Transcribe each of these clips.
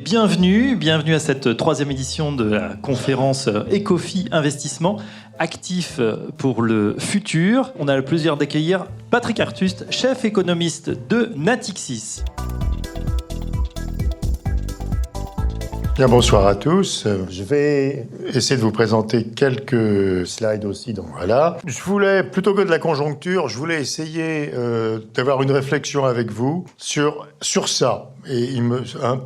Bienvenue à cette troisième édition de la conférence Ecofi Investissement, actif pour le futur. On a le plaisir d'accueillir Patrick Artust, chef économiste de Natixis. Bien, bonsoir à tous. Je vais essayer de vous présenter quelques slides aussi. Donc voilà. Plutôt que de la conjoncture, je voulais essayer d'avoir une réflexion avec vous sur ça. Et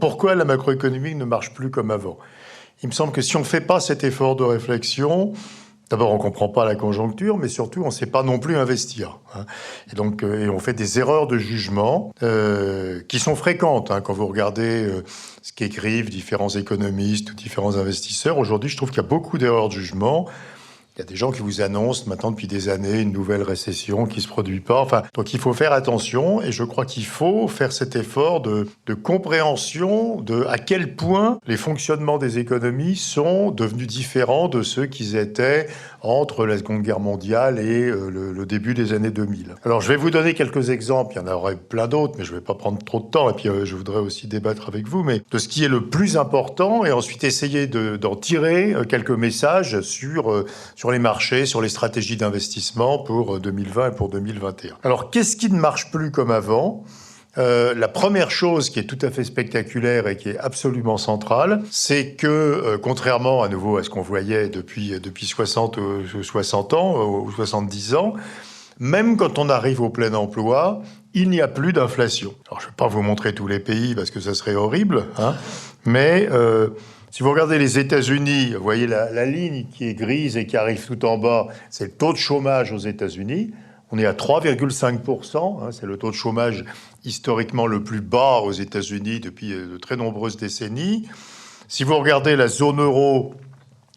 pourquoi la macroéconomie ne marche plus comme avant. Il me semble que si on ne fait pas cet effort de réflexion, d'abord, on ne comprend pas la conjoncture, mais surtout, on ne sait pas non plus investir. Et donc, on fait des erreurs de jugement qui sont fréquentes. Quand vous regardez ce qu'écrivent différents économistes ou différents investisseurs, aujourd'hui, je trouve qu'il y a beaucoup d'erreurs de jugement. Il y a des gens qui vous annoncent maintenant depuis des années une nouvelle récession qui ne se produit pas. Donc il faut faire attention et je crois qu'il faut faire cet effort de compréhension de à quel point les fonctionnements des économies sont devenus différents de ceux qu'ils étaient entre la Seconde Guerre mondiale et le début des années 2000. Alors je vais vous donner quelques exemples, il y en aurait plein d'autres, mais je ne vais pas prendre trop de temps et puis je voudrais aussi débattre avec vous, mais de ce qui est le plus important et ensuite essayer d'en tirer quelques messages sur les marchés, sur les stratégies d'investissement pour 2020 et pour 2021. Alors, qu'est-ce qui ne marche plus comme avant ? La première chose qui est tout à fait spectaculaire et qui est absolument centrale, c'est que, contrairement à nouveau à ce qu'on voyait depuis 60 ans ou 70 ans, même quand on arrive au plein emploi, il n'y a plus d'inflation. Alors, je ne vais pas vous montrer tous les pays parce que ça serait horrible, mais si vous regardez les États-Unis, vous voyez la ligne qui est grise et qui arrive tout en bas, c'est le taux de chômage aux États-Unis. On est à 3,5%, c'est le taux de chômage historiquement le plus bas aux États-Unis depuis de très nombreuses décennies. Si vous regardez la zone euro,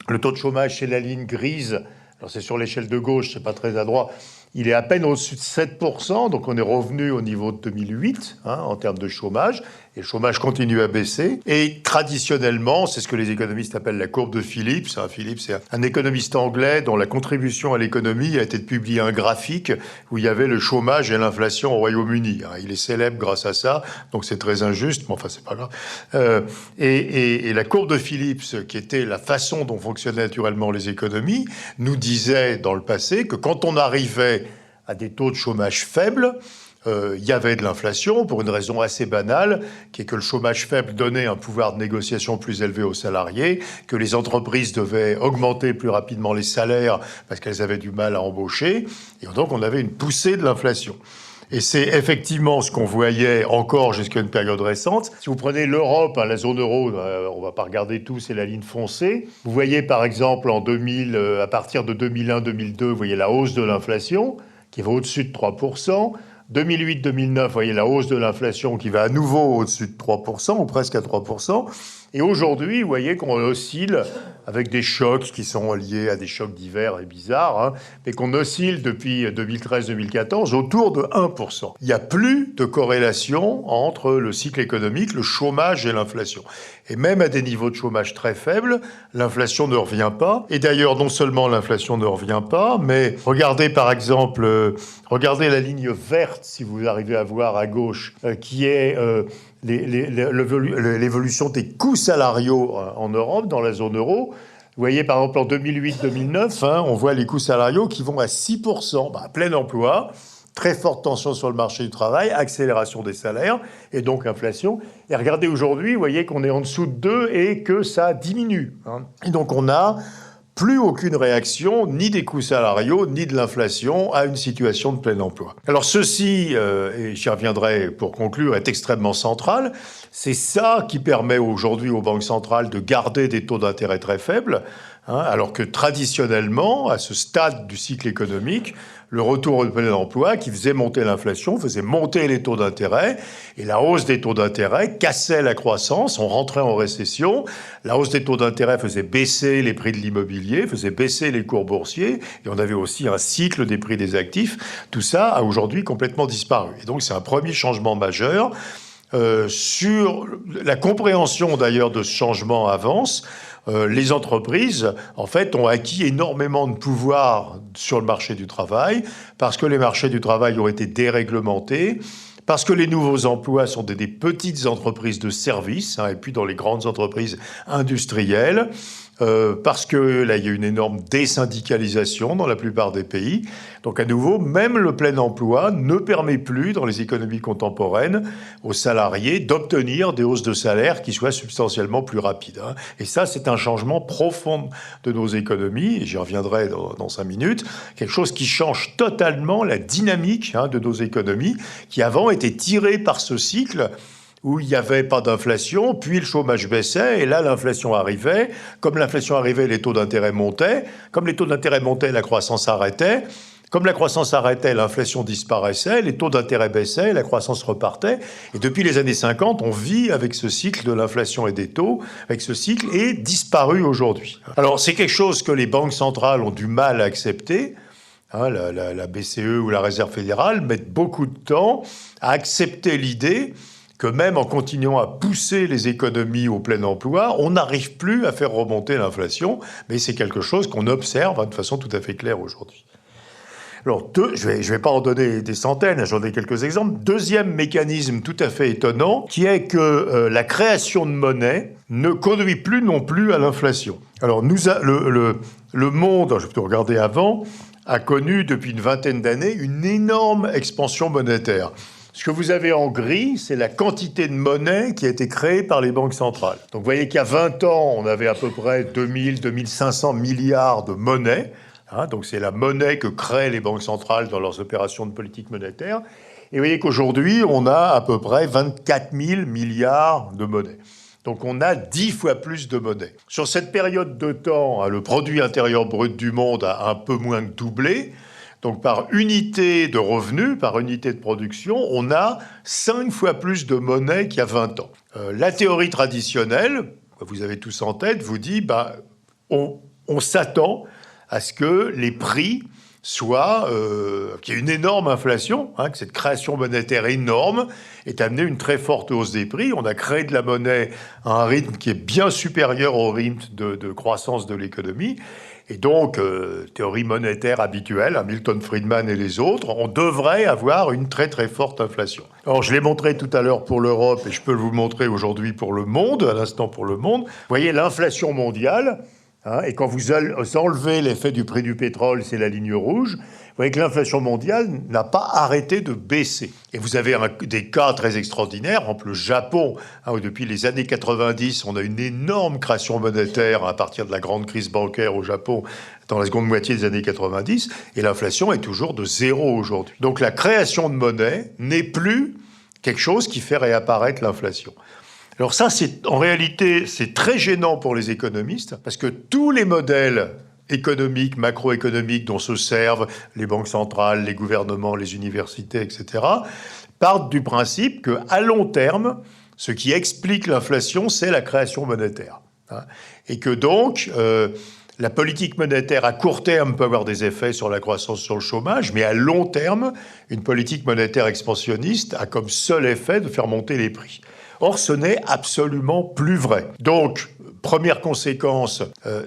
le taux de chômage c'est la ligne grise, alors c'est sur l'échelle de gauche, c'est pas très adroit, il est à peine au-dessus de 7%, donc on est revenu au niveau de 2008 en termes de chômage, et le chômage continue à baisser. Et traditionnellement, c'est ce que les économistes appellent la courbe de Phillips. Phillips, c'est un économiste anglais dont la contribution à l'économie a été de publier un graphique où il y avait le chômage et l'inflation au Royaume-Uni. Il est célèbre grâce à ça, donc c'est très injuste, mais enfin c'est pas grave. Et la courbe de Phillips, qui était la façon dont fonctionnaient naturellement les économies, nous disait dans le passé que quand on arrivait à des taux de chômage faibles, il y avait de l'inflation pour une raison assez banale, qui est que le chômage faible donnait un pouvoir de négociation plus élevé aux salariés, que les entreprises devaient augmenter plus rapidement les salaires parce qu'elles avaient du mal à embaucher, et donc on avait une poussée de l'inflation. Et c'est effectivement ce qu'on voyait encore jusqu'à une période récente. Si vous prenez l'Europe, la zone euro, on va pas regarder tout, c'est la ligne foncée. Vous voyez par exemple en 2000, à partir de 2001-2002, vous voyez la hausse de l'inflation qui va au-dessus de 3%. 2008-2009, vous voyez la hausse de l'inflation qui va à nouveau au-dessus de 3%, ou presque à 3%. Et aujourd'hui, vous voyez qu'on oscille avec des chocs qui sont liés à des chocs divers et bizarres, mais qu'on oscille depuis 2013-2014 autour de 1%. Il n'y a plus de corrélation entre le cycle économique, le chômage et l'inflation. Et même à des niveaux de chômage très faibles, l'inflation ne revient pas. Et d'ailleurs, non seulement l'inflation ne revient pas, mais regardez par exemple, regardez la ligne verte, si vous arrivez à voir à gauche, qui est l'évolution des coûts salariaux en Europe, dans la zone euro. Vous voyez, par exemple, en 2008-2009, on voit les coûts salariaux qui vont à 6%, plein emploi, très forte tension sur le marché du travail, accélération des salaires, et donc inflation. Et regardez aujourd'hui, vous voyez qu'on est en dessous de 2 et que ça diminue. Et donc on a plus aucune réaction, ni des coûts salariaux, ni de l'inflation, à une situation de plein emploi. Alors ceci, et j'y reviendrai pour conclure, est extrêmement central. C'est ça qui permet aujourd'hui aux banques centrales de garder des taux d'intérêt très faibles, alors que traditionnellement, à ce stade du cycle économique, le retour au plein emploi qui faisait monter l'inflation, faisait monter les taux d'intérêt, et la hausse des taux d'intérêt cassait la croissance, on rentrait en récession, la hausse des taux d'intérêt faisait baisser les prix de l'immobilier, faisait baisser les cours boursiers, et on avait aussi un cycle des prix des actifs. Tout ça a aujourd'hui complètement disparu. Et donc c'est un premier changement majeur. Sur la compréhension d'ailleurs de ce changement avance, les entreprises, en fait, ont acquis énormément de pouvoir sur le marché du travail parce que les marchés du travail ont été déréglementés. parce que les nouveaux emplois sont des petites entreprises de services, et puis dans les grandes entreprises industrielles, parce que là, il y a une énorme désyndicalisation dans la plupart des pays. Donc à nouveau, même le plein emploi ne permet plus, dans les économies contemporaines, aux salariés d'obtenir des hausses de salaire qui soient substantiellement plus rapides. Et ça, c'est un changement profond de nos économies, et j'y reviendrai dans 5 minutes, quelque chose qui change totalement la dynamique de nos économies, qui avant étaient tirées par ce cycle où il n'y avait pas d'inflation, puis le chômage baissait, et là, l'inflation arrivait. Comme l'inflation arrivait, les taux d'intérêt montaient. Comme les taux d'intérêt montaient, la croissance arrêtait. Comme la croissance arrêtait, l'inflation disparaissait, les taux d'intérêt baissaient, la croissance repartait. Et depuis les années 50, on vit avec ce cycle de l'inflation et des taux, avec ce cycle, et disparu aujourd'hui. Alors, c'est quelque chose que les banques centrales ont du mal à accepter. La BCE ou la Réserve fédérale mettent beaucoup de temps à accepter l'idée que même en continuant à pousser les économies au plein emploi, on n'arrive plus à faire remonter l'inflation, mais c'est quelque chose qu'on observe de façon tout à fait claire aujourd'hui. Alors, je vais pas en donner des centaines, j'en ai quelques exemples. Deuxième mécanisme tout à fait étonnant, qui est que la création de monnaie ne conduit plus non plus à l'inflation. Alors, le monde, je peux regarder avant, a connu depuis une vingtaine d'années une énorme expansion monétaire. Ce que vous avez en gris, c'est la quantité de monnaie qui a été créée par les banques centrales. Donc vous voyez qu'il y a 20 ans, on avait à peu près 2500 milliards de monnaie. Donc c'est la monnaie que créent les banques centrales dans leurs opérations de politique monétaire. Et vous voyez qu'aujourd'hui, on a à peu près 24 000 milliards de monnaie. Donc on a 10 fois plus de monnaie. Sur cette période de temps, le produit intérieur brut du monde a un peu moins que doublé. Donc par unité de revenus, par unité de production, on a 5 fois plus de monnaie qu'il y a 20 ans. La théorie traditionnelle, vous avez tous en tête, vous dit on s'attend à ce que les prix soient... qu'il y ait une énorme inflation, que cette création monétaire énorme ait amené une très forte hausse des prix. On a créé de la monnaie à un rythme qui est bien supérieur au rythme de croissance de l'économie. Et donc, théorie monétaire habituelle, Milton Friedman et les autres, on devrait avoir une très très forte inflation. Alors, je l'ai montré tout à l'heure pour l'Europe et je peux vous le montrer aujourd'hui pour le monde, à l'instant pour le monde. Vous voyez l'inflation mondiale, et quand vous enlevez l'effet du prix du pétrole, c'est la ligne rouge, vous voyez que l'inflation mondiale n'a pas arrêté de baisser. Et vous avez des cas très extraordinaires, par exemple le Japon, où depuis les années 90, on a une énorme création monétaire à partir de la grande crise bancaire au Japon dans la seconde moitié des années 90, et l'inflation est toujours de 0 aujourd'hui. Donc la création de monnaie n'est plus quelque chose qui fait réapparaître l'inflation. Alors ça, en réalité, c'est très gênant pour les économistes, parce que tous les modèles économiques, macroéconomiques dont se servent les banques centrales, les gouvernements, les universités, etc., partent du principe qu'à long terme, ce qui explique l'inflation, c'est la création monétaire. Et que donc, la politique monétaire à court terme peut avoir des effets sur la croissance, sur le chômage, mais à long terme, une politique monétaire expansionniste a comme seul effet de faire monter les prix. Or, ce n'est absolument plus vrai. Donc, première conséquence,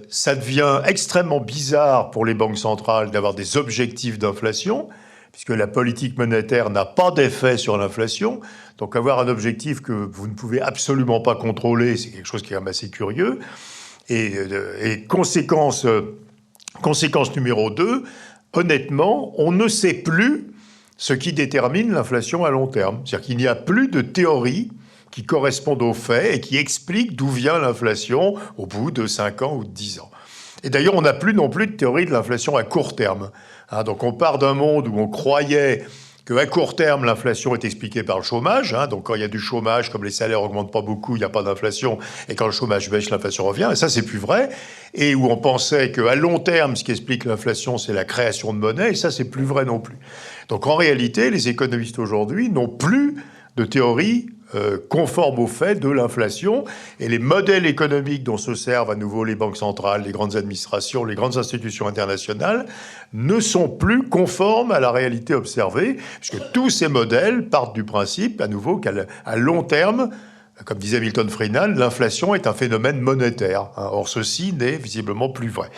ça devient extrêmement bizarre pour les banques centrales d'avoir des objectifs d'inflation, puisque la politique monétaire n'a pas d'effet sur l'inflation. Donc avoir un objectif que vous ne pouvez absolument pas contrôler, c'est quelque chose qui est quand même assez curieux. Et conséquence numéro 2, honnêtement, on ne sait plus ce qui détermine l'inflation à long terme. C'est-à-dire qu'il n'y a plus de théorie qui correspondent aux faits et qui expliquent d'où vient l'inflation au bout de 5 ans ou de 10 ans. Et d'ailleurs, on n'a plus non plus de théorie de l'inflation à court terme. Donc on part d'un monde où on croyait qu'à court terme, l'inflation est expliquée par le chômage. Donc quand il y a du chômage, comme les salaires n'augmentent pas beaucoup, il n'y a pas d'inflation. Et quand le chômage baisse, l'inflation revient. Et ça, c'est plus vrai. Et où on pensait qu'à long terme, ce qui explique l'inflation, c'est la création de monnaie. Et ça, c'est plus vrai non plus. Donc en réalité, les économistes aujourd'hui n'ont plus de théorie conforme aux faits de l'inflation. Et les modèles économiques dont se servent à nouveau les banques centrales, les grandes administrations, les grandes institutions internationales ne sont plus conformes à la réalité observée, puisque tous ces modèles partent du principe, à nouveau, qu'à long terme, comme disait Milton Friedman, l'inflation est un phénomène monétaire. Or, ceci n'est visiblement plus vrai.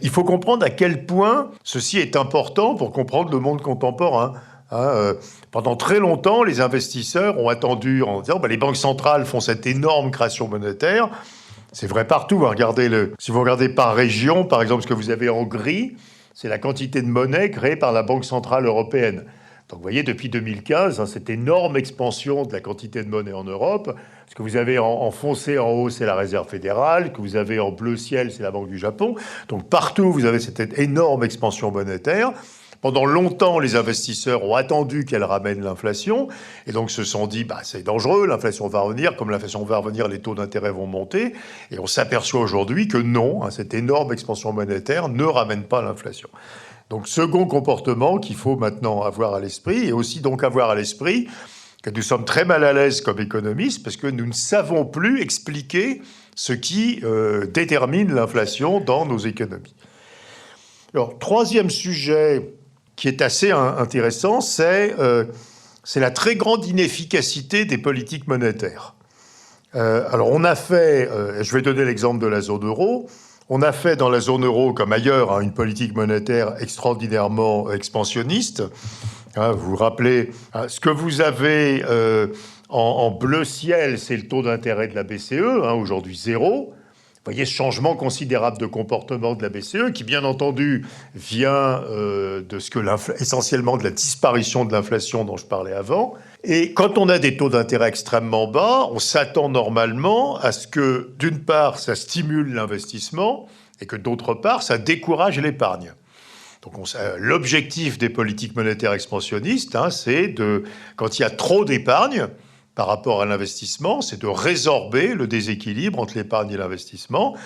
Il faut comprendre à quel point ceci est important pour comprendre le monde contemporain. Pendant très longtemps, les investisseurs ont attendu en disant les banques centrales font cette énorme création monétaire. C'est vrai partout. Si vous regardez par région, par exemple, ce que vous avez en gris, c'est la quantité de monnaie créée par la Banque centrale européenne. Donc vous voyez, depuis 2015, cette énorme expansion de la quantité de monnaie en Europe. Ce que vous avez en foncé en haut, c'est la Réserve fédérale. Ce que vous avez en bleu ciel, c'est la Banque du Japon. Donc partout, vous avez cette énorme expansion monétaire. Pendant longtemps, les investisseurs ont attendu qu'elle ramène l'inflation et donc se sont dit c'est dangereux, l'inflation va revenir, comme l'inflation va revenir, les taux d'intérêt vont monter. Et on s'aperçoit aujourd'hui que non, cette énorme expansion monétaire ne ramène pas l'inflation. Donc second comportement qu'il faut maintenant avoir à l'esprit, et aussi donc avoir à l'esprit que nous sommes très mal à l'aise comme économistes parce que nous ne savons plus expliquer ce qui détermine l'inflation dans nos économies. Alors, troisième sujet qui est assez intéressant, c'est la très grande inefficacité des politiques monétaires. Alors on a fait, je vais donner l'exemple de la zone euro, on a fait dans la zone euro comme ailleurs une politique monétaire extraordinairement expansionniste. Vous vous rappelez, ce que vous avez en bleu ciel, c'est le taux d'intérêt de la BCE, aujourd'hui 0. Vous voyez ce changement considérable de comportement de la BCE qui, bien entendu, vient essentiellement de la disparition de l'inflation dont je parlais avant. Et quand on a des taux d'intérêt extrêmement bas, on s'attend normalement à ce que, d'une part, ça stimule l'investissement et que, d'autre part, ça décourage l'épargne. Donc l'objectif des politiques monétaires expansionnistes, c'est quand il y a trop d'épargne, par rapport à l'investissement, c'est de résorber le déséquilibre entre l'épargne et l'investissement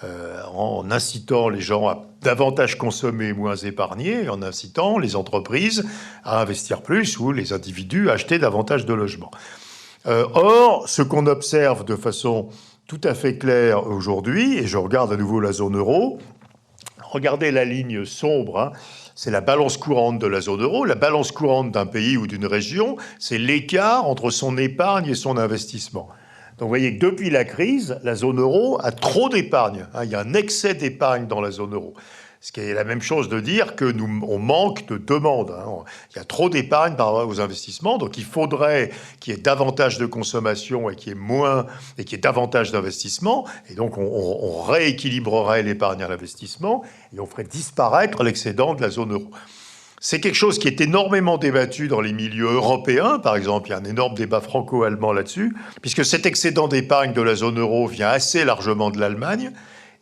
en incitant les gens à davantage consommer, moins épargner, et en incitant les entreprises à investir plus ou les individus à acheter davantage de logements. Or, ce qu'on observe de façon tout à fait claire aujourd'hui, et je regarde à nouveau la zone euro, regardez la ligne sombre, c'est la balance courante de la zone euro. La balance courante d'un pays ou d'une région, c'est l'écart entre son épargne et son investissement. Donc vous voyez que depuis la crise, la zone euro a trop d'épargne. Il y a un excès d'épargne dans la zone euro. Ce qui est la même chose de dire que on manque de demande. Il y a trop d'épargne par rapport aux investissements, donc il faudrait qu'il y ait davantage de consommation et qu'il y ait davantage d'investissement. Et donc on rééquilibrerait l'épargne à l'investissement et on ferait disparaître l'excédent de la zone euro. C'est quelque chose qui est énormément débattu dans les milieux européens, par exemple. Il y a un énorme débat franco-allemand là-dessus, puisque cet excédent d'épargne de la zone euro vient assez largement de l'Allemagne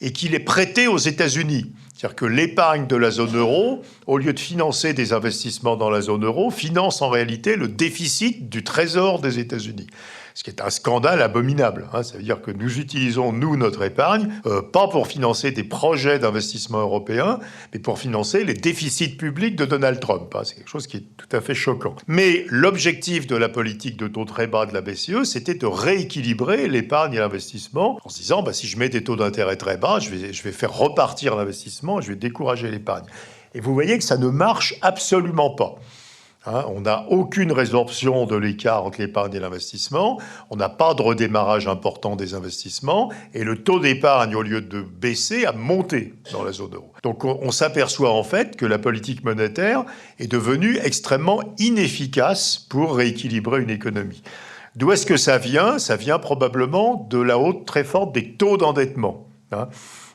et qu'il est prêté aux États-Unis. C'est-à-dire que l'épargne de la zone euro, au lieu de financer des investissements dans la zone euro, finance en réalité le déficit du trésor des États-Unis. Ce qui est un scandale abominable. Ça veut dire que nous utilisons, notre épargne, pas pour financer des projets d'investissement européens, mais pour financer les déficits publics de Donald Trump. C'est quelque chose qui est tout à fait choquant. Mais l'objectif de la politique de taux très bas de la BCE, c'était de rééquilibrer l'épargne et l'investissement en se disant, si je mets des taux d'intérêt très bas, je vais faire repartir l'investissement, je vais décourager l'épargne. Et vous voyez que ça ne marche absolument pas. On n'a aucune résorption de l'écart entre l'épargne et l'investissement, on n'a pas de redémarrage important des investissements, et le taux d'épargne, au lieu de baisser, a monté dans la zone euro. Donc on s'aperçoit en fait que la politique monétaire est devenue extrêmement inefficace pour rééquilibrer une économie. D'où est-ce que ça vient ? Ça vient probablement de la hausse très forte des taux d'endettement.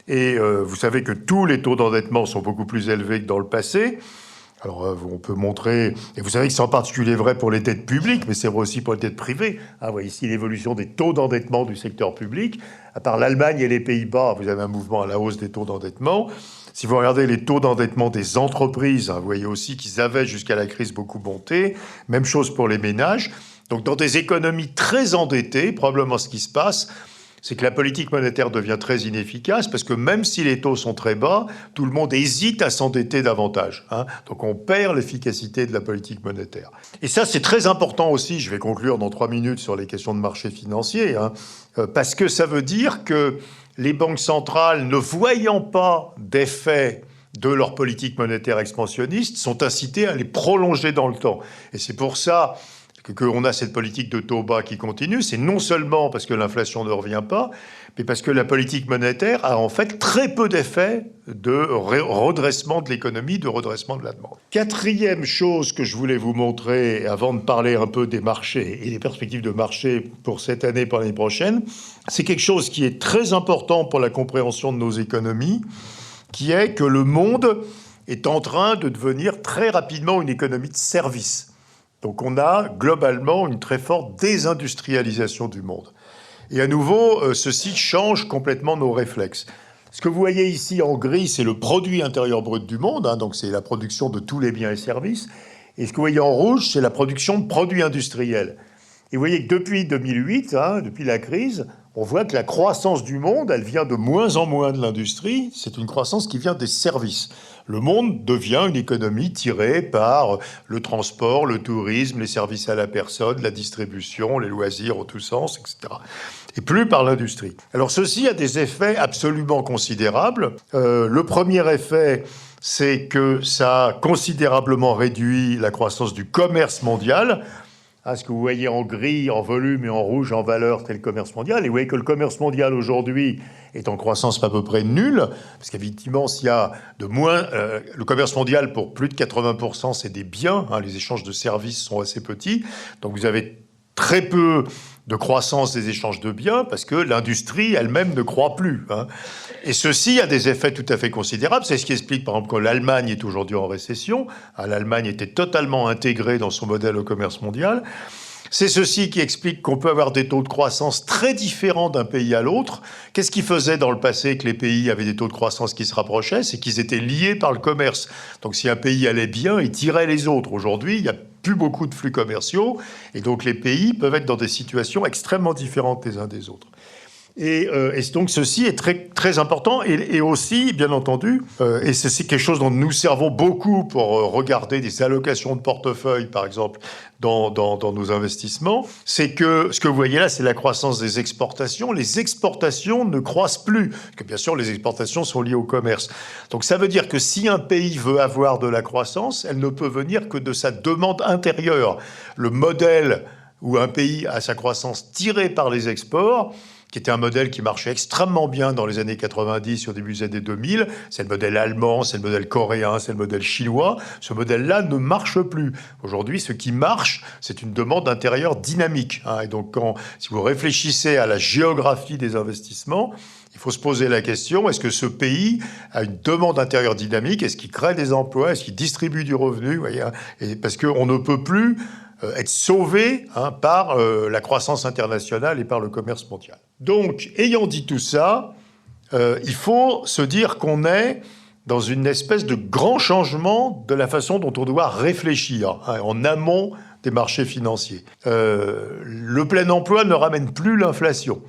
Et vous savez que tous les taux d'endettement sont beaucoup plus élevés que dans le passé. Alors, on peut montrer, et vous savez que c'est en particulier vrai pour les dettes publiques, mais c'est vrai aussi pour les dettes privées. Vous voyez ici l'évolution des taux d'endettement du secteur public. À part l'Allemagne et les Pays-Bas, vous avez un mouvement à la hausse des taux d'endettement. Si vous regardez les taux d'endettement des entreprises, vous voyez aussi qu'ils avaient jusqu'à la crise beaucoup monté. Même chose pour les ménages. Donc, dans des économies très endettées, probablement ce qui se passe, c'est que la politique monétaire devient très inefficace parce que même si les taux sont très bas, tout le monde hésite à s'endetter davantage. Donc on perd l'efficacité de la politique monétaire. Et ça, c'est très important aussi, je vais conclure dans 3 minutes sur les questions de marché financier, parce que ça veut dire que les banques centrales, ne voyant pas d'effet de leur politique monétaire expansionniste, sont incitées à les prolonger dans le temps. Et c'est pour ça qu'on a cette politique de taux bas qui continue, c'est non seulement parce que l'inflation ne revient pas, mais parce que la politique monétaire a en fait très peu d'effet de redressement de l'économie, de redressement de la demande. Quatrième chose que je voulais vous montrer avant de parler un peu des marchés et des perspectives de marché pour cette année, pour l'année prochaine, c'est quelque chose qui est très important pour la compréhension de nos économies, qui est que le monde est en train de devenir très rapidement une économie de services. Donc on a globalement une très forte désindustrialisation du monde. Et à nouveau, ceci change complètement nos réflexes. Ce que vous voyez ici en gris, c'est le produit intérieur brut du monde, donc c'est la production de tous les biens et services. Et ce que vous voyez en rouge, c'est la production de produits industriels. Et vous voyez que depuis 2008, depuis la crise, on voit que la croissance du monde, elle vient de moins en moins de l'industrie, c'est une croissance qui vient des services. Le monde devient une économie tirée par le transport, le tourisme, les services à la personne, la distribution, les loisirs en tous sens, etc. Et plus par l'industrie. Alors ceci a des effets absolument considérables. Le premier effet, c'est que ça a considérablement réduit la croissance du commerce mondial. Ce que vous voyez en gris, en volume et en rouge, en valeur, c'est le commerce mondial. Et vous voyez que le commerce mondial aujourd'hui est en croissance à peu près nulle, parce qu'effectivement, s'il y a de moins... le commerce mondial, pour plus de 80%, c'est des biens. Les échanges de services sont assez petits. Donc vous avez très peu de croissance des échanges de biens, parce que l'industrie elle-même ne croît plus. Et ceci a des effets tout à fait considérables. C'est ce qui explique, par exemple, que l'Allemagne est aujourd'hui en récession. L'Allemagne était totalement intégrée dans son modèle au commerce mondial. C'est ceci qui explique qu'on peut avoir des taux de croissance très différents d'un pays à l'autre. Qu'est-ce qui faisait dans le passé que les pays avaient des taux de croissance qui se rapprochaient? C'est qu'ils étaient liés par le commerce. Donc si un pays allait bien, il tirait les autres. Aujourd'hui, il n'y a plus beaucoup de flux commerciaux, et donc les pays peuvent être dans des situations extrêmement différentes les uns des autres. Et donc ceci est très, très important, et aussi, bien entendu, et c'est quelque chose dont nous servons beaucoup pour regarder des allocations de portefeuille, par exemple, dans nos investissements, c'est que ce que vous voyez là, c'est la croissance des exportations. Les exportations ne croissent plus, parce que bien sûr, les exportations sont liées au commerce. Donc ça veut dire que si un pays veut avoir de la croissance, elle ne peut venir que de sa demande intérieure. Le modèle où un pays a sa croissance tirée par les exports, qui était un modèle qui marchait extrêmement bien dans les années 90 et au début des années 2000. C'est le modèle allemand, c'est le modèle coréen, c'est le modèle chinois. Ce modèle-là ne marche plus. Aujourd'hui, ce qui marche, c'est une demande intérieure dynamique. Et donc, si vous réfléchissez à la géographie des investissements, il faut se poser la question, est-ce que ce pays a une demande intérieure dynamique? Est-ce qu'il crée des emplois? Est-ce qu'il distribue du revenu? Parce qu'on ne peut plus être sauvé par la croissance internationale et par le commerce mondial. Donc, ayant dit tout ça, il faut se dire qu'on est dans une espèce de grand changement de la façon dont on doit réfléchir en amont des marchés financiers. Le plein emploi ne ramène plus l'inflation.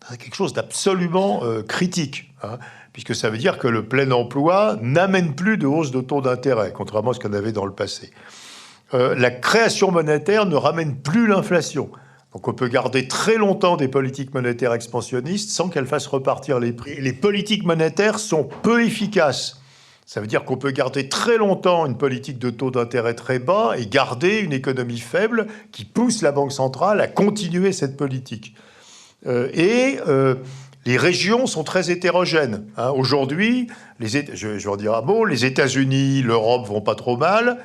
C'est quelque chose d'absolument critique, puisque ça veut dire que le plein emploi n'amène plus de hausse de taux d'intérêt, contrairement à ce qu'on avait dans le passé. La création monétaire ne ramène plus l'inflation. Donc on peut garder très longtemps des politiques monétaires expansionnistes sans qu'elles fassent repartir les prix. Les politiques monétaires sont peu efficaces. Ça veut dire qu'on peut garder très longtemps une politique de taux d'intérêt très bas et garder une économie faible qui pousse la Banque centrale à continuer cette politique. Les régions sont très hétérogènes. Aujourd'hui, je vais en dire un mot, les États-Unis, l'Europe vont pas trop mal.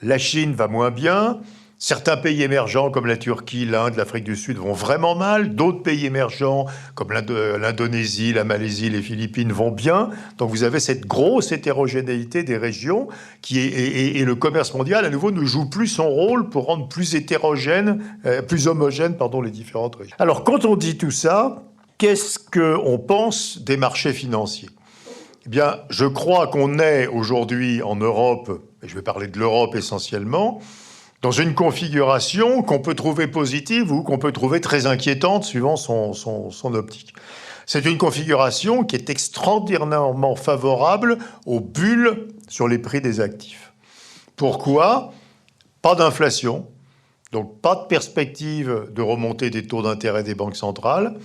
La Chine va moins bien. Certains pays émergents comme la Turquie, l'Inde, l'Afrique du Sud vont vraiment mal. D'autres pays émergents comme l'Indonésie, la Malaisie, les Philippines vont bien. Donc vous avez cette grosse hétérogénéité des régions et le commerce mondial, à nouveau, ne joue plus son rôle pour rendre plus homogènes les différentes régions. Alors quand on dit tout ça, qu'est-ce qu'on pense des marchés financiers? Eh bien, je crois qu'on est aujourd'hui en Europe, et je vais parler de l'Europe essentiellement, dans une configuration qu'on peut trouver positive ou qu'on peut trouver très inquiétante suivant son optique. C'est une configuration qui est extraordinairement favorable aux bulles sur les prix des actifs. Pourquoi? Pas d'inflation, donc pas de perspective de remontée des taux d'intérêt des banques centrales.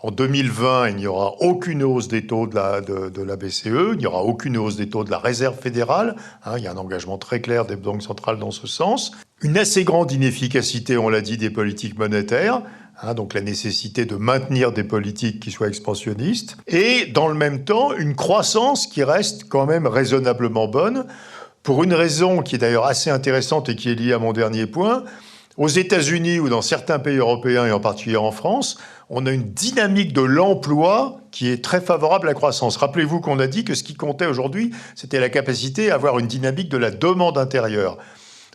En 2020, il n'y aura aucune hausse des taux de la BCE, il n'y aura aucune hausse des taux de la Réserve fédérale. Il y a un engagement très clair des banques centrales dans ce sens. une assez grande inefficacité, on l'a dit, des politiques monétaires, donc la nécessité de maintenir des politiques qui soient expansionnistes, et dans le même temps, une croissance qui reste quand même raisonnablement bonne, pour une raison qui est d'ailleurs assez intéressante et qui est liée à mon dernier point. Aux États-Unis ou dans certains pays européens, et en particulier en France, on a une dynamique de l'emploi qui est très favorable à la croissance. Rappelez-vous qu'on a dit que ce qui comptait aujourd'hui, c'était la capacité à avoir une dynamique de la demande intérieure.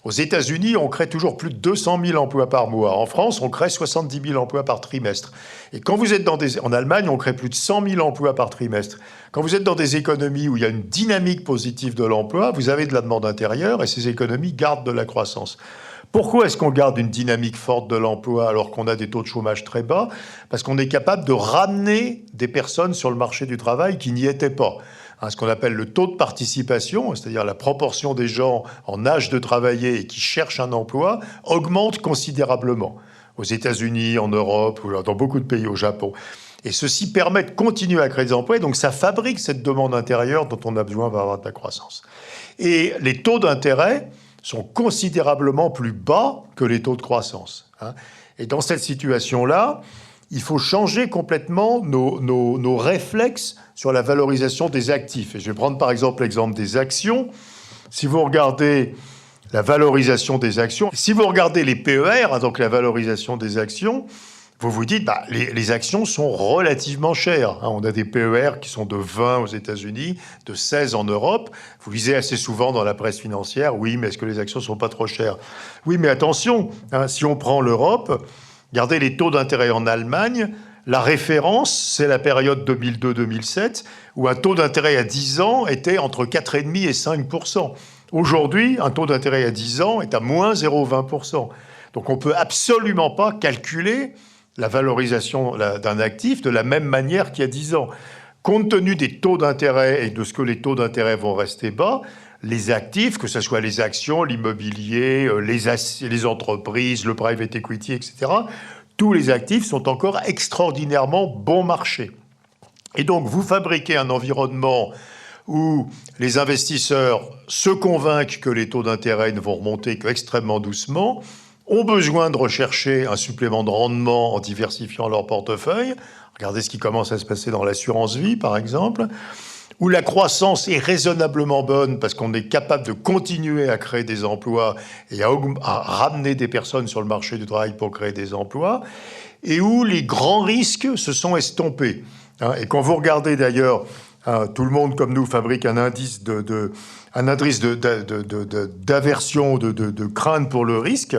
Aux États-Unis, on crée toujours plus de 200 000 emplois par mois. En France, on crée 70 000 emplois par trimestre. Et quand vous êtes en Allemagne, on crée plus de 100 000 emplois par trimestre. Quand vous êtes dans des économies où il y a une dynamique positive de l'emploi, vous avez de la demande intérieure et ces économies gardent de la croissance. Pourquoi est-ce qu'on garde une dynamique forte de l'emploi alors qu'on a des taux de chômage très bas? Parce qu'on est capable de ramener des personnes sur le marché du travail qui n'y étaient pas. Ce qu'on appelle le taux de participation, c'est-à-dire la proportion des gens en âge de travailler et qui cherchent un emploi, augmente considérablement. Aux États-Unis, en Europe, ou dans beaucoup de pays, au Japon. Et ceci permet de continuer à créer des emplois, et donc ça fabrique cette demande intérieure dont on a besoin pour avoir de la croissance. Et les taux d'intérêt sont considérablement plus bas que les taux de croissance. Et dans cette situation-là, il faut changer complètement nos réflexes sur la valorisation des actifs. Et je vais prendre par exemple l'exemple des actions. Si vous regardez la valorisation des actions, si vous regardez les PER, donc la valorisation des actions, vous vous dites, les actions sont relativement chères. On a des PER qui sont de 20 aux États-Unis, de 16 en Europe. Vous lisez assez souvent dans la presse financière, oui, mais est-ce que les actions ne sont pas trop chères? Oui, mais attention, si on prend l'Europe, regardez les taux d'intérêt en Allemagne. La référence, c'est la période 2002-2007, où un taux d'intérêt à 10 ans était entre 4,5% et 5%. Aujourd'hui, un taux d'intérêt à 10 ans est à moins 0,20%. Donc on ne peut absolument pas calculer la valorisation d'un actif de la même manière qu'il y a 10 ans. Compte tenu des taux d'intérêt et de ce que les taux d'intérêt vont rester bas, les actifs, que ce soit les actions, l'immobilier, les entreprises, le private equity, etc., tous les actifs sont encore extraordinairement bon marché. Et donc, vous fabriquez un environnement où les investisseurs se convainquent que les taux d'intérêt ne vont remonter qu'extrêmement doucement, ont besoin de rechercher un supplément de rendement en diversifiant leur portefeuille. Regardez ce qui commence à se passer dans l'assurance vie, par exemple, où la croissance est raisonnablement bonne parce qu'on est capable de continuer à créer des emplois et à ramener des personnes sur le marché du travail pour créer des emplois, et où les grands risques se sont estompés. Et quand vous regardez d'ailleurs, tout le monde comme nous fabrique un indice d'aversion, de crainte pour le risque.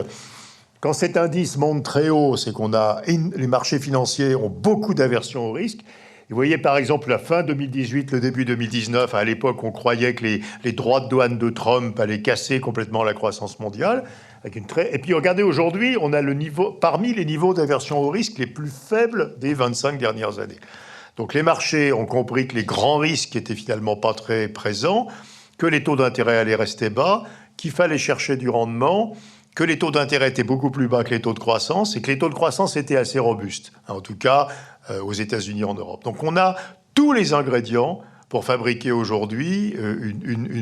Quand cet indice monte très haut, c'est les marchés financiers ont beaucoup d'aversion au risque. Vous voyez par exemple la fin 2018, le début 2019, à l'époque on croyait que les droits de douane de Trump allaient casser complètement la croissance mondiale. Et puis regardez aujourd'hui, on a parmi les niveaux d'aversion au risque les plus faibles des 25 dernières années. Donc les marchés ont compris que les grands risques étaient finalement pas très présents, que les taux d'intérêt allaient rester bas, qu'il fallait chercher du rendement, que les taux d'intérêt étaient beaucoup plus bas que les taux de croissance et que les taux de croissance étaient assez robustes, en tout cas aux États-Unis et en Europe. Donc on a tous les ingrédients pour fabriquer aujourd'hui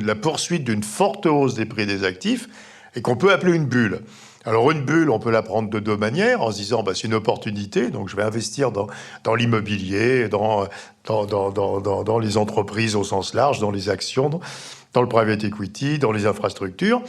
la poursuite d'une forte hausse des prix des actifs et qu'on peut appeler une bulle. Alors une bulle, on peut la prendre de deux manières, en se disant c'est une opportunité, donc je vais investir dans l'immobilier, dans les entreprises au sens large, dans les actions, dans le private equity, dans les infrastructures.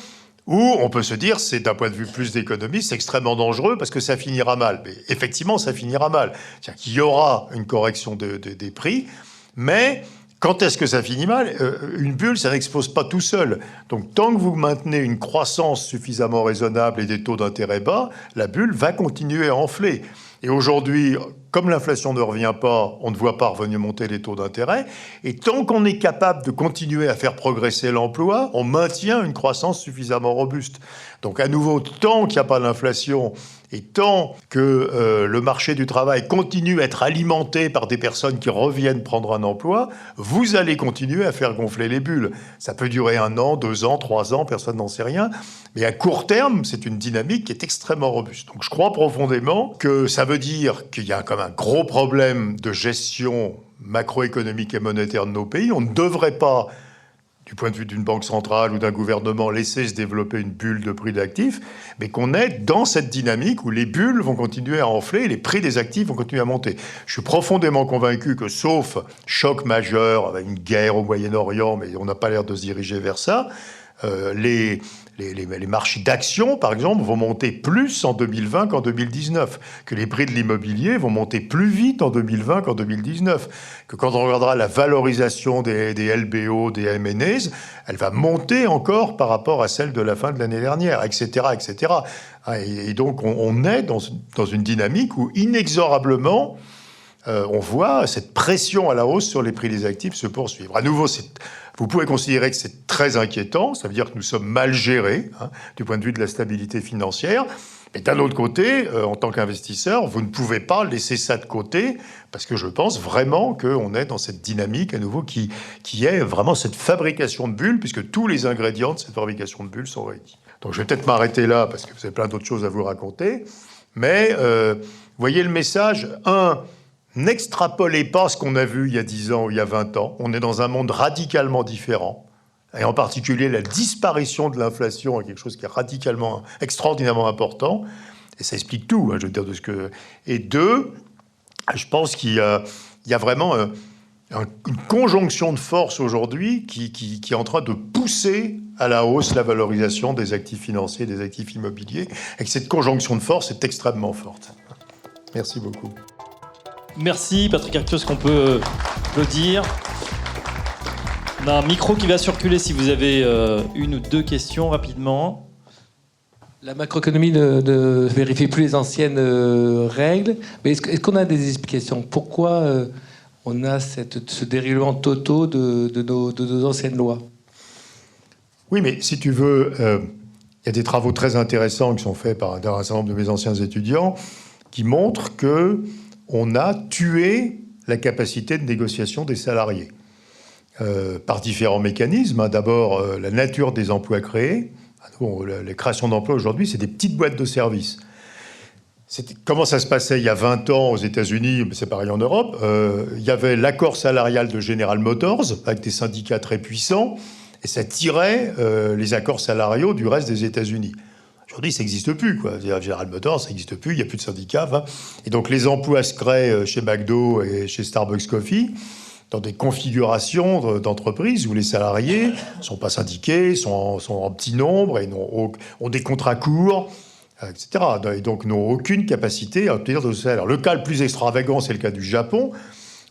Ou on peut se dire, c'est d'un point de vue plus d'économiste, c'est extrêmement dangereux parce que ça finira mal. Mais effectivement, ça finira mal. C'est-à-dire qu'il y aura une correction des prix, mais quand est-ce que ça finit mal? Une bulle, ça n'explose pas tout seul. Donc tant que vous maintenez une croissance suffisamment raisonnable et des taux d'intérêt bas, la bulle va continuer à enfler. Et aujourd'hui, comme l'inflation ne revient pas, on ne voit pas revenir monter les taux d'intérêt. Et tant qu'on est capable de continuer à faire progresser l'emploi, on maintient une croissance suffisamment robuste. Donc à nouveau, tant qu'il n'y a pas d'inflation et tant que le marché du travail continue à être alimenté par des personnes qui reviennent prendre un emploi, vous allez continuer à faire gonfler les bulles. Ça peut durer 1 an, 2 ans, 3 ans, personne n'en sait rien. Mais à court terme, c'est une dynamique qui est extrêmement robuste. Donc je crois profondément que ça veut dire qu'il y a comme un gros problème de gestion macroéconomique et monétaire de nos pays. On ne devrait pas du point de vue d'une banque centrale ou d'un gouvernement, laisser se développer une bulle de prix d'actifs, mais qu'on est dans cette dynamique où les bulles vont continuer à enfler et les prix des actifs vont continuer à monter. Je suis profondément convaincu que, sauf choc majeur, avec une guerre au Moyen-Orient, mais on n'a pas l'air de se diriger vers ça, les marchés d'actions, par exemple, vont monter plus en 2020 qu'en 2019, que les prix de l'immobilier vont monter plus vite en 2020 qu'en 2019, que quand on regardera la valorisation des LBO, des M&As, elle va monter encore par rapport à celle de la fin de l'année dernière, etc., etc. Et donc, on est dans une dynamique où, inexorablement, on voit cette pression à la hausse sur les prix des actifs se poursuivre. À nouveau, vous pouvez considérer que c'est très inquiétant, ça veut dire que nous sommes mal gérés du point de vue de la stabilité financière. Mais d'un autre côté, en tant qu'investisseur, vous ne pouvez pas laisser ça de côté, parce que je pense vraiment qu'on est dans cette dynamique à nouveau qui est vraiment cette fabrication de bulles, puisque tous les ingrédients de cette fabrication de bulles sont réunis. Donc je vais peut-être m'arrêter là, parce que vous avez plein d'autres choses à vous raconter. Mais voyez le message, n'extrapolez pas ce qu'on a vu il y a 10 ans ou il y a 20 ans. On est dans un monde radicalement différent. Et en particulier, la disparition de l'inflation est quelque chose qui est radicalement, extraordinairement important. Et ça explique tout, je veux dire, de ce que... Et deux, je pense qu'il y a vraiment une conjonction de forces aujourd'hui qui est en train de pousser à la hausse la valorisation des actifs financiers, des actifs immobiliers. Et que cette conjonction de forces est extrêmement forte. Merci beaucoup. Merci Patrick Arctos, qu'on peut applaudir. On a un micro qui va circuler si vous avez une ou deux questions rapidement. La macroéconomie ne vérifie plus les anciennes règles. Mais est-ce qu'on a des explications? Pourquoi on a ce déroulement total de nos anciennes lois? Oui, mais si tu veux, il y a des travaux très intéressants qui sont faits par un certain nombre de mes anciens étudiants qui montrent qu'on a tué la capacité de négociation des salariés. Par différents mécanismes. D'abord, la nature des emplois créés. Les créations d'emplois aujourd'hui, c'est des petites boîtes de services. Comment ça se passait il y a 20 ans aux États-Unis, mais c'est pareil en Europe. Il y avait l'accord salarial de General Motors, avec des syndicats très puissants, et ça tirait les accords salariaux du reste des États-Unis. Aujourd'hui, ça n'existe plus, quoi. General Motors, ça n'existe plus, il n'y a plus de syndicats. Et donc, les emplois se créent chez McDo et chez Starbucks Coffee, dans des configurations d'entreprises où les salariés ne sont pas syndiqués, sont en petit nombre et ont des contrats courts, etc. Et donc n'ont aucune capacité à obtenir de salaire. Le cas le plus extravagant, c'est le cas du Japon.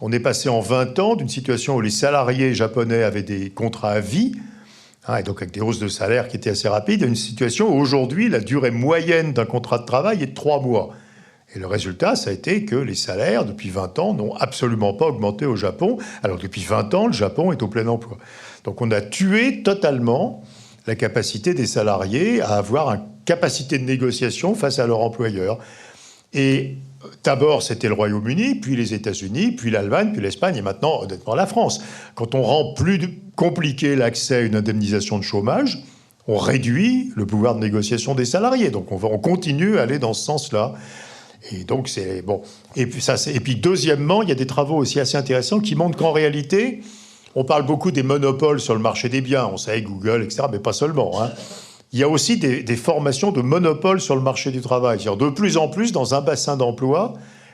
On est passé en 20 ans d'une situation où les salariés japonais avaient des contrats à vie, et donc avec des hausses de salaire qui étaient assez rapides, à une situation où aujourd'hui, la durée moyenne d'un contrat de travail est de 3 mois. Et le résultat, ça a été que les salaires, depuis 20 ans, n'ont absolument pas augmenté au Japon, alors que depuis 20 ans, le Japon est au plein emploi. Donc on a tué totalement la capacité des salariés à avoir une capacité de négociation face à leur employeur. Et d'abord, c'était le Royaume-Uni, puis les États-Unis, puis l'Allemagne, puis l'Espagne, et maintenant, honnêtement, la France. Quand on rend plus compliqué l'accès à une indemnisation de chômage, on réduit le pouvoir de négociation des salariés. Donc on continue à aller dans ce sens-là. Et donc, c'est bon. Et puis, deuxièmement, il y a des travaux aussi assez intéressants qui montrent qu'en réalité, on parle beaucoup des monopoles sur le marché des biens. On sait Google, etc., mais pas seulement. Il y a aussi des formations de monopoles sur le marché du travail. C'est-à-dire, de plus en plus, dans un bassin d'emploi,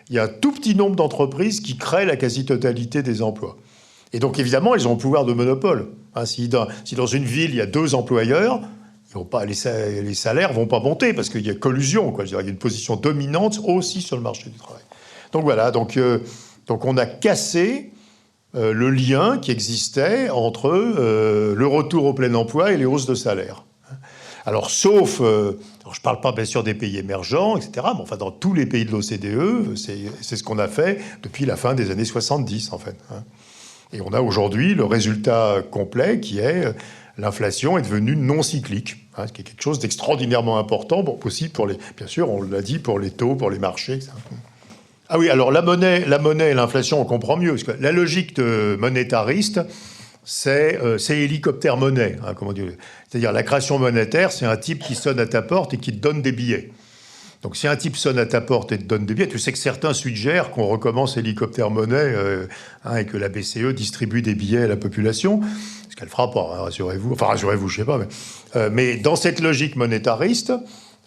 il y a un tout petit nombre d'entreprises qui créent la quasi-totalité des emplois. Et donc, évidemment, ils ont un pouvoir de monopole. Si dans une ville, il y a 2 employeurs, les salaires ne vont pas monter parce qu'il y a collusion, quoi. Il y a une position dominante aussi sur le marché du travail. Donc voilà, donc on a cassé le lien qui existait entre le retour au plein emploi et les hausses de salaire. Alors sauf, je ne parle pas bien sûr des pays émergents, etc., mais enfin dans tous les pays de l'OCDE, c'est ce qu'on a fait depuis la fin des années 70 en fait. Et on a aujourd'hui le résultat complet qui est... L'inflation est devenue non cyclique, ce qui est quelque chose d'extraordinairement important, aussi bien sûr, on l'a dit, pour les taux, pour les marchés, etc. Ah oui, alors la monnaie et l'inflation, on comprend mieux, parce que la logique monétariste, c'est hélicoptère-monnaie, comment dire. C'est-à-dire la création monétaire, c'est un type qui sonne à ta porte et qui te donne des billets. Donc si un type sonne à ta porte et te donne des billets, tu sais que certains suggèrent qu'on recommence hélicoptère-monnaie et que la BCE distribue des billets à la population. Ce qu'elle fera pas, hein, rassurez-vous. Enfin, rassurez-vous, je sais pas. Mais dans cette logique monétariste,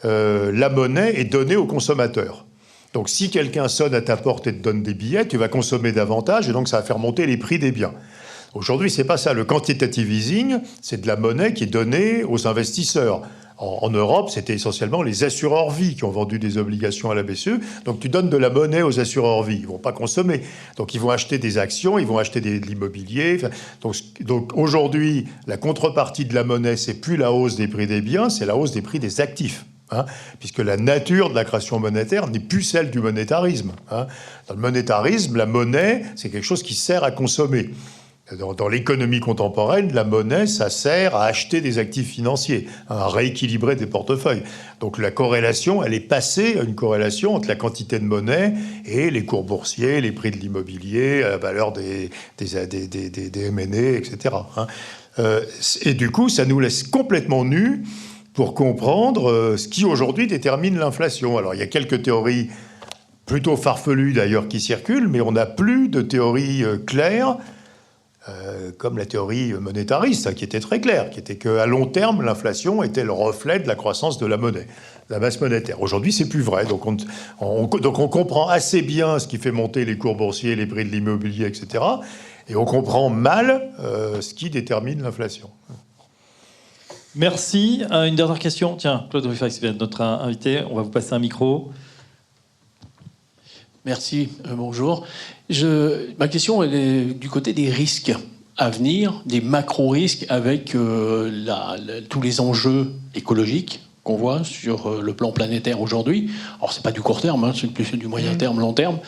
la monnaie est donnée aux consommateurs. Donc si quelqu'un sonne à ta porte et te donne des billets, tu vas consommer davantage et donc ça va faire monter les prix des biens. Aujourd'hui, c'est pas ça. Le quantitative easing, c'est de la monnaie qui est donnée aux investisseurs. En Europe, c'était essentiellement les assureurs vie qui ont vendu des obligations à la BCE. Donc tu donnes de la monnaie aux assureurs vie. Ils vont pas consommer. Donc ils vont acheter des actions, ils vont acheter de l'immobilier. Donc aujourd'hui, la contrepartie de la monnaie, c'est plus la hausse des prix des biens, c'est la hausse des prix des actifs. Puisque la nature de la création monétaire n'est plus celle du monétarisme. Dans le monétarisme, la monnaie, c'est quelque chose qui sert à consommer. Dans l'économie contemporaine, la monnaie, ça sert à acheter des actifs financiers, à rééquilibrer des portefeuilles. Donc la corrélation, elle est passée à une corrélation entre la quantité de monnaie et les cours boursiers, les prix de l'immobilier, la valeur des M&A, etc. Et du coup, ça nous laisse complètement nus pour comprendre ce qui aujourd'hui détermine l'inflation. Alors il y a quelques théories plutôt farfelues d'ailleurs qui circulent, mais on n'a plus de théories claires, comme la théorie monétariste, qui était très claire, qui était qu'à long terme, l'inflation était le reflet de la croissance de la monnaie, de la masse monétaire. Aujourd'hui, c'est plus vrai. Donc on comprend assez bien ce qui fait monter les cours boursiers, les prix de l'immobilier, etc. Et on comprend mal ce qui détermine l'inflation. Merci. Une dernière question. Tiens, Claude Ruffax, notre invité. On va vous passer un micro. Merci, bonjour. Ma question elle est du côté des risques à venir, des macro-risques avec tous les enjeux écologiques qu'on voit sur le plan planétaire aujourd'hui. Alors, c'est pas du court terme, c'est plus du moyen terme, long terme.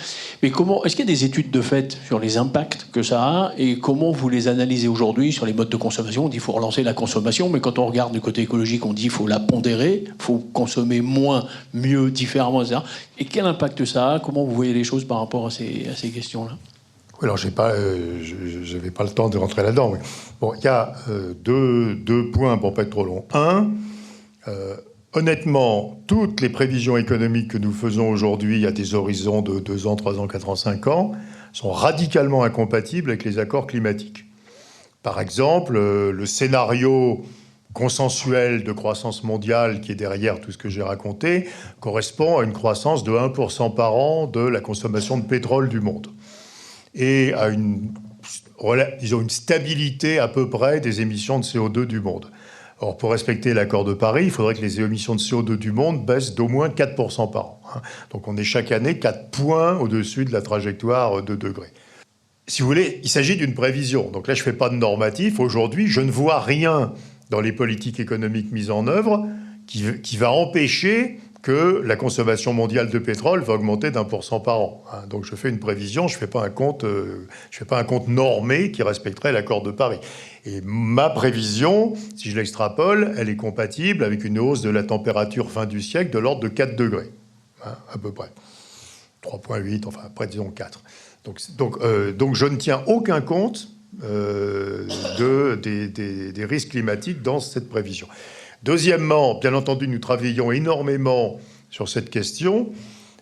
Mais est-ce qu'il y a des études de fait sur les impacts que ça a et comment vous les analysez aujourd'hui sur les modes de consommation? On dit qu'il faut relancer la consommation, mais quand on regarde du côté écologique, on dit qu'il faut la pondérer, il faut consommer moins, mieux, différemment, etc. Et quel impact ça a? Comment vous voyez les choses par rapport à ces questions-là? Oui, alors je n'avais pas le temps de rentrer là-dedans. Mais bon, il y a deux points pour pas être trop long. Honnêtement, toutes les prévisions économiques que nous faisons aujourd'hui à des horizons de 2 ans, 3 ans, 4 ans, 5 ans sont radicalement incompatibles avec les accords climatiques. Par exemple, le scénario consensuel de croissance mondiale qui est derrière tout ce que j'ai raconté correspond à une croissance de 1% par an de la consommation de pétrole du monde et à une stabilité à peu près des émissions de CO2 du monde. Or, pour respecter l'accord de Paris, il faudrait que les émissions de CO2 du monde baissent d'au moins 4% par an. Donc on est chaque année 4 points au-dessus de la trajectoire de degrés. Si vous voulez, il s'agit d'une prévision. Donc là, je ne fais pas de normatif. Aujourd'hui, je ne vois rien dans les politiques économiques mises en œuvre qui va empêcher que la consommation mondiale de pétrole va augmenter d'1% par an. Donc je fais une prévision, je ne fais pas un compte normé qui respecterait l'accord de Paris. Et ma prévision, si je l'extrapole, elle est compatible avec une hausse de la température fin du siècle de l'ordre de 4 degrés, à peu près. 3,8, enfin après disons 4. Donc je ne tiens aucun compte des risques climatiques dans cette prévision. Deuxièmement, bien entendu, nous travaillons énormément sur cette question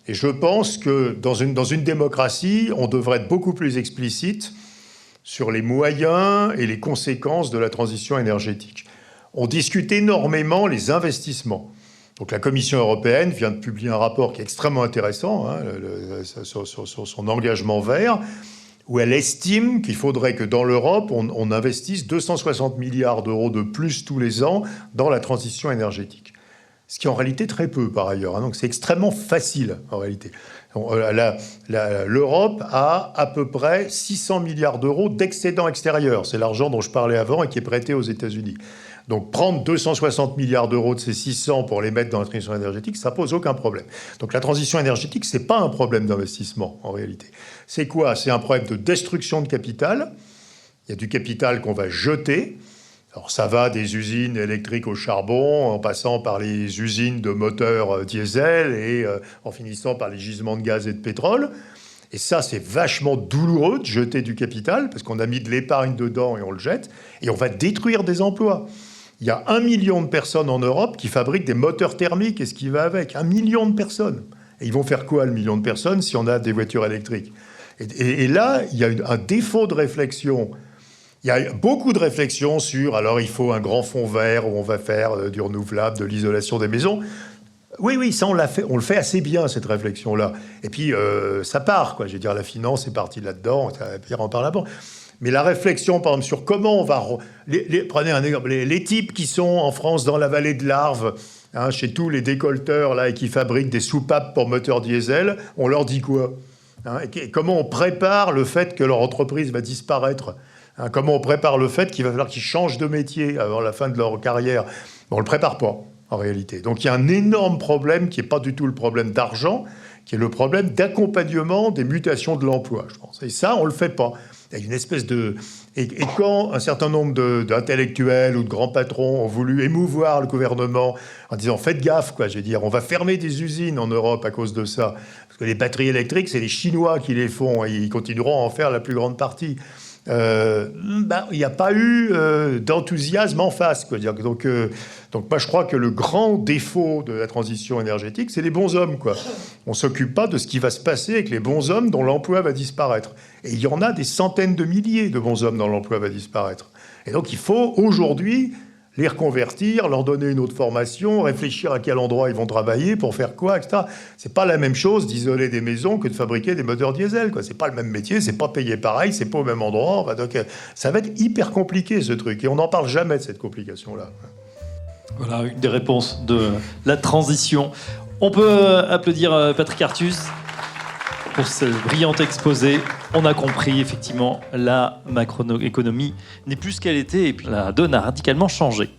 et je pense que dans une démocratie, on devrait être beaucoup plus explicite sur les moyens et les conséquences de la transition énergétique. On discute énormément les investissements. Donc la Commission européenne vient de publier un rapport qui est extrêmement intéressant sur son engagement vert, où elle estime qu'il faudrait que dans l'Europe, on investisse 260 milliards d'euros de plus tous les ans dans la transition énergétique. Ce qui est en réalité très peu par ailleurs. Donc c'est extrêmement facile en réalité. L'Europe a à peu près 600 milliards d'euros d'excédent extérieur. C'est l'argent dont je parlais avant et qui est prêté aux États-Unis. Donc prendre 260 milliards d'euros de ces 600 pour les mettre dans la transition énergétique, ça pose aucun problème. Donc la transition énergétique, c'est pas un problème d'investissement en réalité. C'est quoi? C'est un problème de destruction de capital. Il y a du capital qu'on va jeter. Alors ça va des usines électriques au charbon, en passant par les usines de moteurs diesel et en finissant par les gisements de gaz et de pétrole. Et ça, c'est vachement douloureux de jeter du capital, parce qu'on a mis de l'épargne dedans et on le jette, et on va détruire des emplois. Il y a 1 million de personnes en Europe qui fabriquent des moteurs thermiques et ce qui va avec. 1 million de personnes. Et ils vont faire quoi, le million de personnes, si on a des voitures électriques ? Et là, il y a un défaut de réflexion. Il y a beaucoup de réflexions sur, alors il faut un grand fond vert où on va faire du renouvelable, de l'isolation des maisons. Oui, ça on le fait assez bien, cette réflexion-là. Et puis ça part, quoi. Je veux dire, la finance est partie là-dedans, Pierre en parle avant. Mais la réflexion, par exemple, sur comment on va... Prenez un exemple, les types qui sont en France dans la vallée de l'Arve, hein, chez tous les décolteurs là, et qui fabriquent des soupapes pour moteurs diesel, on leur dit quoi, hein, et comment on prépare le fait que leur entreprise va disparaître, hein, comment on prépare le fait qu'il va falloir qu'ils changent de métier avant la fin de leur carrière. On ne le prépare pas, en réalité. Donc il y a un énorme problème qui n'est pas du tout le problème d'argent, qui est le problème d'accompagnement des mutations de l'emploi, je pense. Et ça, on ne le fait pas. Il y a une espèce de... Et quand un certain nombre d'intellectuels ou de grands patrons ont voulu émouvoir le gouvernement en disant « faites gaffe, quoi, je veux dire, on va fermer des usines en Europe à cause de ça », parce que les batteries électriques, c'est les Chinois qui les font, et ils continueront à en faire la plus grande partie. Il n'y a pas eu d'enthousiasme en face, quoi. Donc moi, je crois que le grand défaut de la transition énergétique, c'est les bons hommes, quoi. On ne s'occupe pas de ce qui va se passer avec les bons hommes dont l'emploi va disparaître. Et il y en a des centaines de milliers de bons hommes dont l'emploi va disparaître. Et donc, il faut aujourd'hui les reconvertir, leur donner une autre formation, réfléchir à quel endroit ils vont travailler, pour faire quoi, etc. C'est pas la même chose d'isoler des maisons que de fabriquer des moteurs diesel, quoi. C'est pas le même métier, c'est pas payé pareil, c'est pas au même endroit. Donc, ça va être hyper compliqué, ce truc. Et on n'en parle jamais de cette complication-là. Voilà une des réponses de la transition. On peut applaudir Patrick Artus pour ce brillant exposé. On a compris, effectivement, la macroéconomie n'est plus ce qu'elle était et puis la donne a radicalement changé.